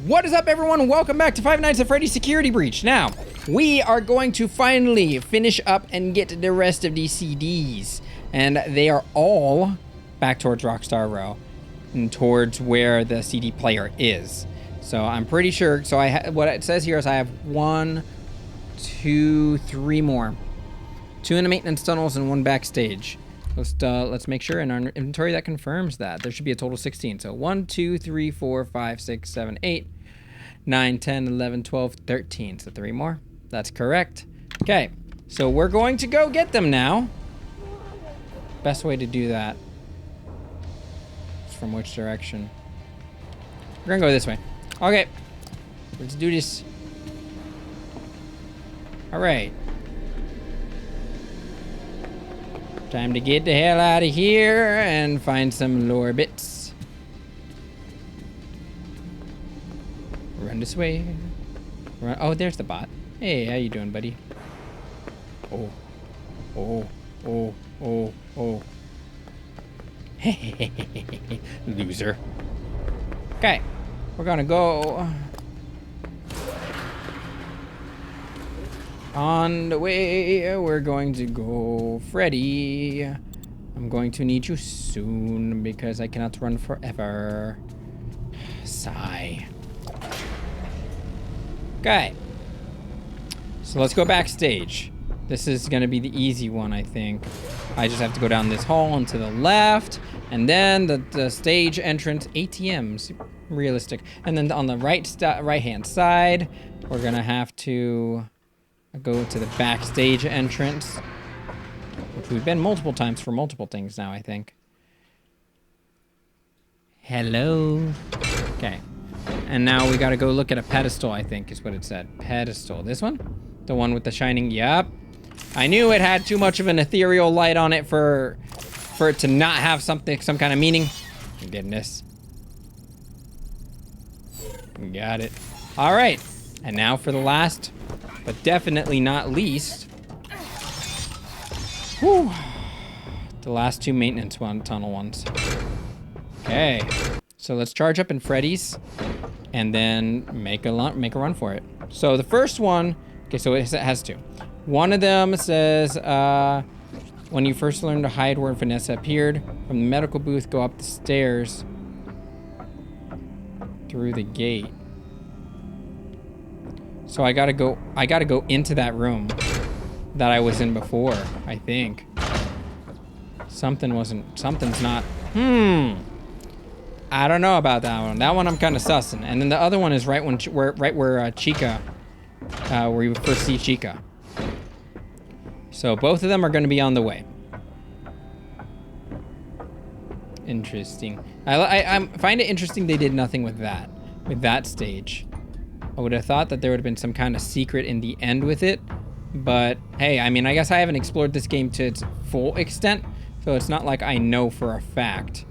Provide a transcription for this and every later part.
What is up, everyone? Welcome back to Five Nights at Freddy's Security Breach. Now, we are going to finally finish up and get the rest of these CDs. And they are all back towards Rockstar Row and towards where the CD player is. So I'm pretty sure, so what it says here is I have 1, 2, 3 more. 2 in the maintenance tunnels and 1 backstage. Let's make sure in our inventory that confirms that. There should be a total of 16. So 1, 2, 3, 4, 5, 6, 7, 8, 9, 10, 11, 12, 13. So 3 more. That's correct. Okay, so we're going to go get them now. Best way to do that is from which direction? We're gonna go this way. Okay, let's do this. All right. Time to get the hell out of here and find some lore bits. Run this way. Run. Oh, there's the bot. Hey, how you doing, buddy? Oh. Oh. Oh. Oh. Oh. Loser. Okay. We're gonna go on the way. We're going to go, Freddy. I'm going to need you soon because I cannot run forever. Sigh. Okay. So let's go backstage. This is gonna be the easy one, I think. I just have to go down this hall and to the left, and then the stage entrance, ATMs, realistic. And then on the right-hand side, we're gonna have to go to the backstage entrance, which we've been multiple times for multiple things now, I think. Hello. Okay. And now we gotta go look at a pedestal, I think is what it said. Pedestal. This one? The one with the shining, yep. I knew it had too much of an ethereal light on it for it to not have some kind of meaning. Goodness. Got it. All right. And now for the last, but definitely not least. Whew. The last 2 maintenance tunnel ones. Okay. So let's charge up in Freddy's and then make a run for it. So the first one, okay, so it has 2. One of them says, when you first learned to hide where Vanessa appeared, from the medical booth, go up the stairs through the gate. So I gotta go into that room that I was in before, I think. Something's not, I don't know about that one. That one I'm kind of sussing. And then the other one is right where Chica, where you first see Chica. So both of them are gonna be on the way. Interesting. I find it interesting they did nothing with that stage. I would have thought that there would have been some kind of secret in the end with it, but hey, I mean, I guess I haven't explored this game to its full extent, so it's not like I know for a fact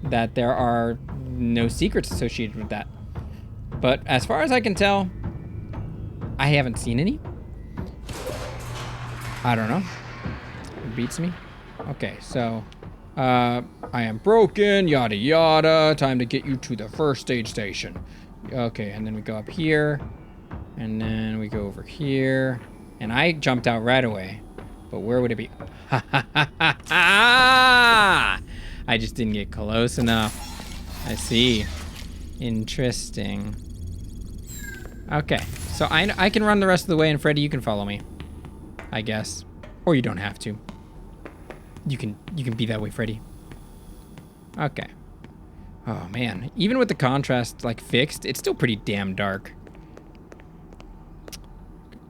that there are no secrets associated with that. But as far as I can tell, I haven't seen any. I don't know. It beats me. Okay, so I am broken, yada yada. Time to get you to the first stage station. Okay, and then we go up here, and then we go over here, and I jumped out right away. But where would it be? Ha ha ha ha ha! I just didn't get close enough. I see. Interesting. Okay, so I can run the rest of the way, and Freddy, you can follow me, I guess, or you don't have to. You can be that way, Freddy. Okay. Oh man, even with the contrast like fixed, it's still pretty damn dark.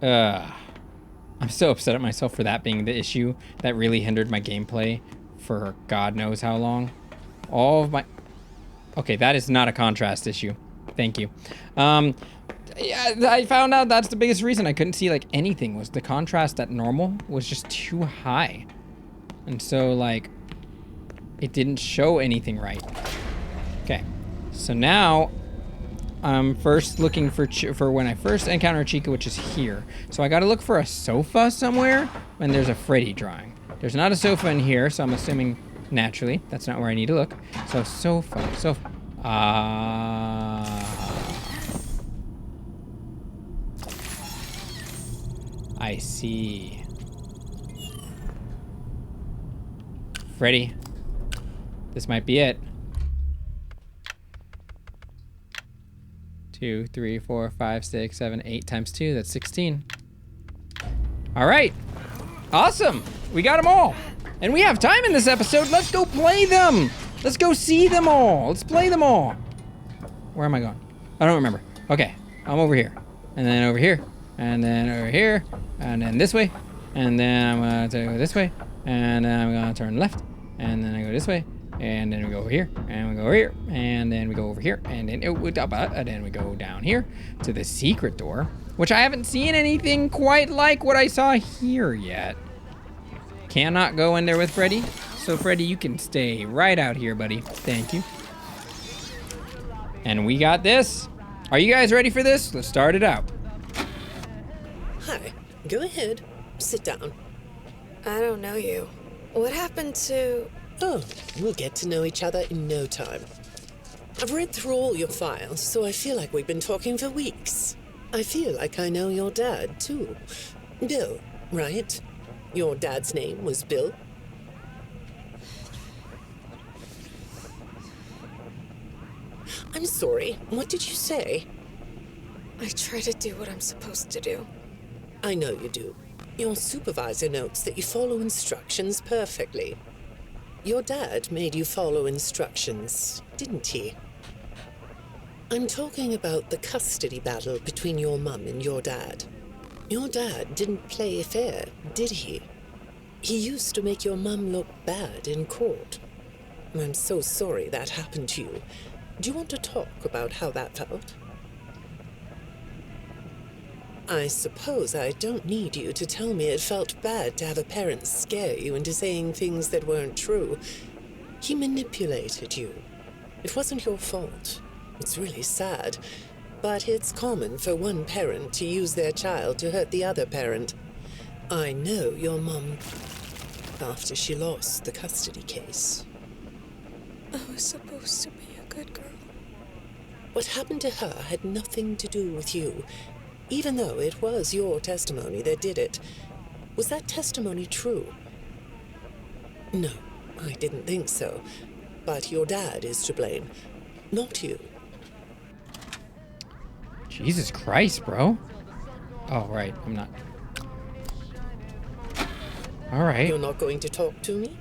I'm so upset at myself for that being the issue. That really hindered my gameplay for God knows how long. All of my... Okay, that is not a contrast issue. Thank you. Yeah, I found out that's the biggest reason I couldn't see like anything was the contrast at normal was just too high. And so like, it didn't show anything right. Okay, so now I'm first looking for when I first encounter Chica, which is here. So I gotta look for a sofa somewhere when there's a Freddy drawing. There's not a sofa in here, so I'm assuming naturally that's not where I need to look. So sofa. I see. Freddy. This might be it. 2, 3, 4, 5, 6, 7, 8 times 2. That's 16. All right. Awesome. We got them all. And we have time in this episode. Let's go play them. Let's go see them all. Let's play them all. Where am I going? I don't remember. Okay. I'm over here. And then over here. And then over here. And then this way. And then I'm going to go this way. And then I'm going to turn left. And then I go this way. And then we go over here, and we go over here, and then we go over here, and then we go down here to the secret door, which I haven't seen anything quite like what I saw here yet. Cannot go in there with Freddy, so Freddy, you can stay right out here, buddy. Thank you. And we got this. Are you guys ready for this? Let's start it out. Hi, go ahead. Sit down. I don't know you. What happened to... Oh, we'll get to know each other in no time. I've read through all your files, so I feel like we've been talking for weeks. I feel like I know your dad, too. Bill, right? Your dad's name was Bill? I'm sorry, what did you say? I try to do what I'm supposed to do. I know you do. Your supervisor notes that you follow instructions perfectly. Your dad made you follow instructions, didn't he? I'm talking about the custody battle between your mum and your dad. Your dad didn't play fair, did he? He used to make your mum look bad in court. I'm so sorry that happened to you. Do you want to talk about how that felt? I suppose I don't need you to tell me it felt bad to have a parent scare you into saying things that weren't true. He manipulated you. It wasn't your fault. It's really sad, but it's common for one parent to use their child to hurt the other parent. I know your mum after she lost the custody case. I was supposed to be a good girl. What happened to her had nothing to do with you. Even though it was your testimony that did it. Was that testimony true? No, I didn't think so. But your dad is to blame, not you. Jesus Christ, bro. Oh, right. I'm not. All right. You're not going to talk to me?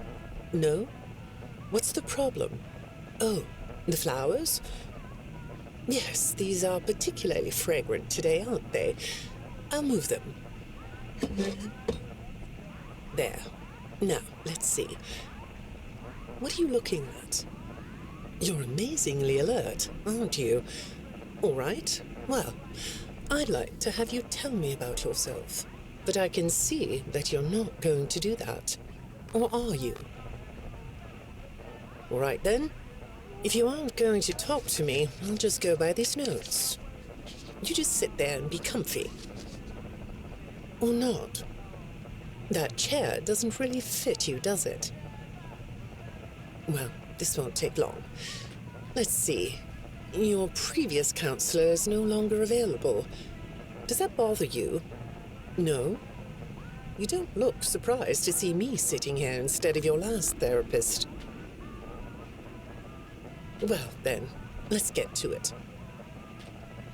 No? What's the problem? Oh, the flowers? Yes, these are particularly fragrant today, aren't they? I'll move them. There. Now, let's see. What are you looking at? You're amazingly alert, aren't you? All right. Well, I'd like to have you tell me about yourself. But I can see that you're not going to do that. Or are you? All right, then. If you aren't going to talk to me, I'll just go by these notes. You just sit there and be comfy. Or not. That chair doesn't really fit you, does it? Well, this won't take long. Let's see. Your previous counselor is no longer available. Does that bother you? No? You don't look surprised to see me sitting here instead of your last therapist. Well, then, let's get to it.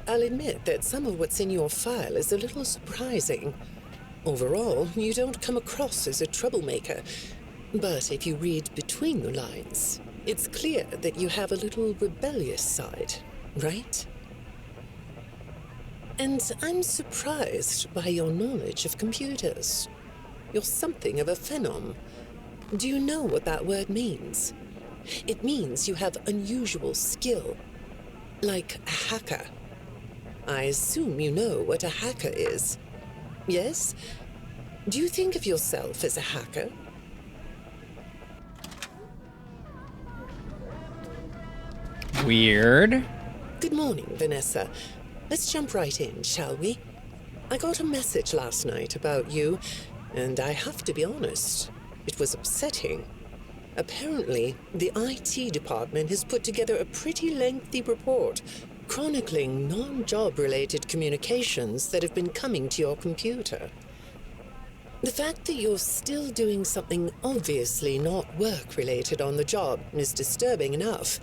I'll admit that some of what's in your file is a little surprising. Overall, you don't come across as a troublemaker. But if you read between the lines, it's clear that you have a little rebellious side, right? And I'm surprised by your knowledge of computers. You're something of a phenom. Do you know what that word means? It means you have unusual skill, like a hacker. I assume you know what a hacker is. Yes? Do you think of yourself as a hacker? Weird. Good morning, Vanessa. Let's jump right in, shall we? I got a message last night about you, and I have to be honest, it was upsetting. Apparently, the IT department has put together a pretty lengthy report chronicling non-job related communications that have been coming to your computer. The fact that you're still doing something obviously not work-related on the job is disturbing enough.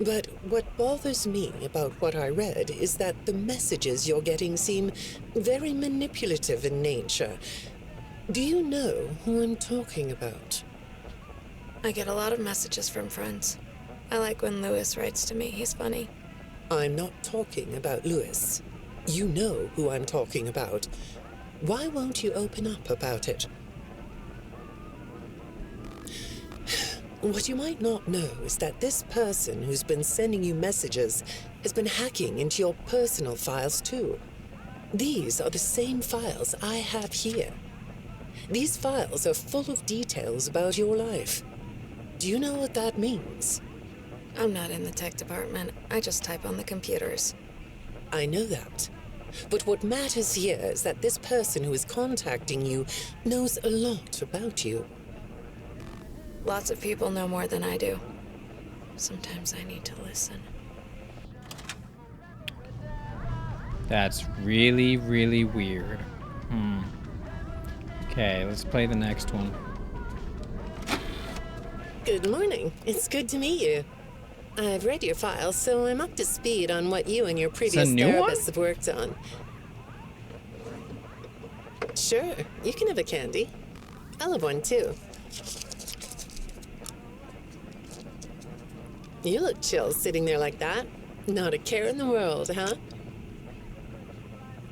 But what bothers me about what I read is that the messages you're getting seem very manipulative in nature. Do you know who I'm talking about? I get a lot of messages from friends. I like when Lewis writes to me. He's funny. I'm not talking about Lewis. You know who I'm talking about. Why won't you open up about it? What you might not know is that this person who's been sending you messages has been hacking into your personal files too. These are the same files I have here. These files are full of details about your life. Do you know what that means? I'm not in the tech department. I just type on the computers. I know that. But what matters here is that this person who is contacting you knows a lot about you. Lots of people know more than I do. Sometimes I need to listen. That's really, really weird. Okay, let's play the next one. Good morning. It's good to meet you. I've read your file, so I'm up to speed on what you and your previous new one? therapist have worked on. Sure, you can have a candy. I'll have one too. You look chill sitting there like that. Not a care in the world, huh?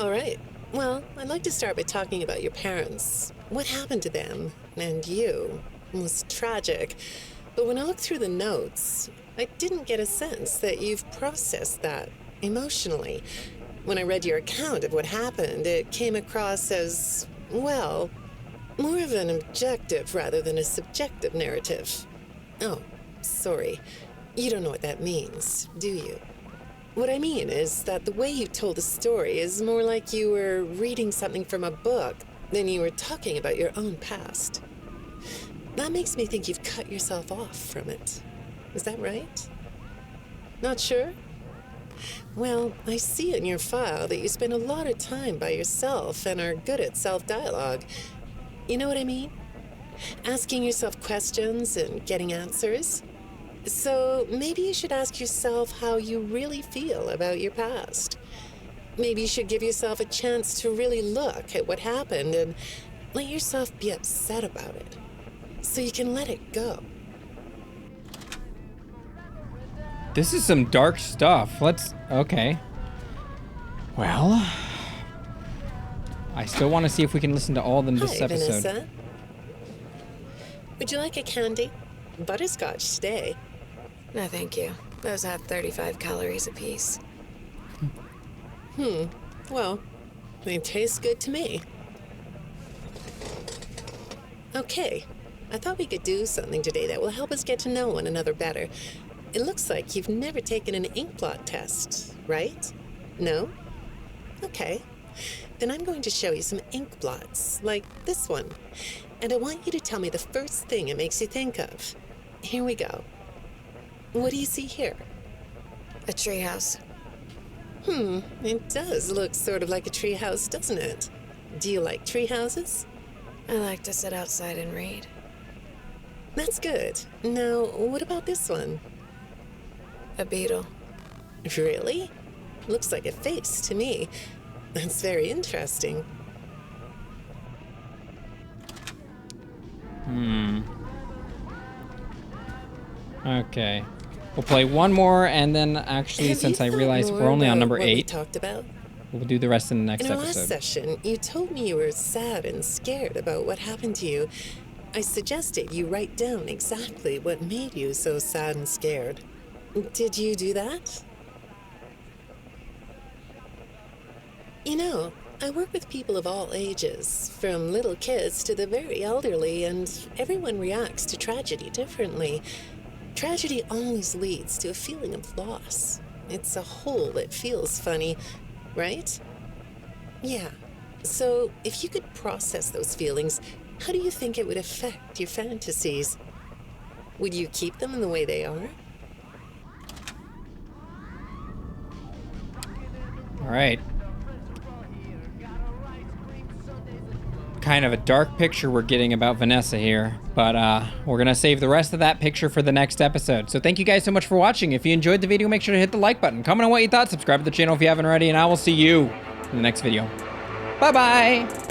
All right. Well, I'd like to start by talking about your parents. What happened to them and you was tragic. But when I looked through the notes, I didn't get a sense that you've processed that emotionally. When I read your account of what happened, it came across as, well, more of an objective rather than a subjective narrative. Oh, sorry. You don't know what that means, do you? What I mean is that the way you told the story is more like you were reading something from a book than you were talking about your own past. That makes me think you've cut yourself off from it. Is that right? Not sure? Well, I see in your file that you spend a lot of time by yourself and are good at self-dialogue. You know what I mean? Asking yourself questions and getting answers. So maybe you should ask yourself how you really feel about your past. Maybe you should give yourself a chance to really look at what happened and let yourself be upset about it, so you can let it go. This is some dark stuff. Okay. Well, I still want to see if we can listen to all of them this Hi, episode. Vanessa. Would you like a candy? Butterscotch today. No, thank you. Those have 35 calories apiece. Well, they taste good to me. Okay, I thought we could do something today that will help us get to know one another better. It looks like you've never taken an ink blot test, right? No? Okay. Then I'm going to show you some ink blots, like this one. And I want you to tell me the first thing it makes you think of. Here we go. What do you see here? A treehouse. It does look sort of like a treehouse, doesn't it? Do you like treehouses? I like to sit outside and read. That's good. Now, what about this one? A beetle. Really? Looks like a face to me. That's very interesting. Okay. We'll play one more, and then actually, Have since you I thought realized more we're only on about number what we 8, talked about? we'll do the rest in the next In our last episode. session, you told me you were sad and scared about what happened to you. I suggested you write down exactly what made you so sad and scared. Did you do that? You know, I work with people of all ages, from little kids to the very elderly, and everyone reacts to tragedy differently. Tragedy always leads to a feeling of loss. It's a hole that feels funny, right? Yeah. So, if you could process those feelings, how do you think it would affect your fantasies? Would you keep them in the way they are? All right. kind of a dark picture we're getting about Vanessa here, but we're gonna save the rest of that picture for the next episode. So thank you guys so much for watching. If you enjoyed the video, make sure to hit the like button, comment on what you thought, subscribe to the channel if you haven't already, and I will see you in the next video. Bye-bye.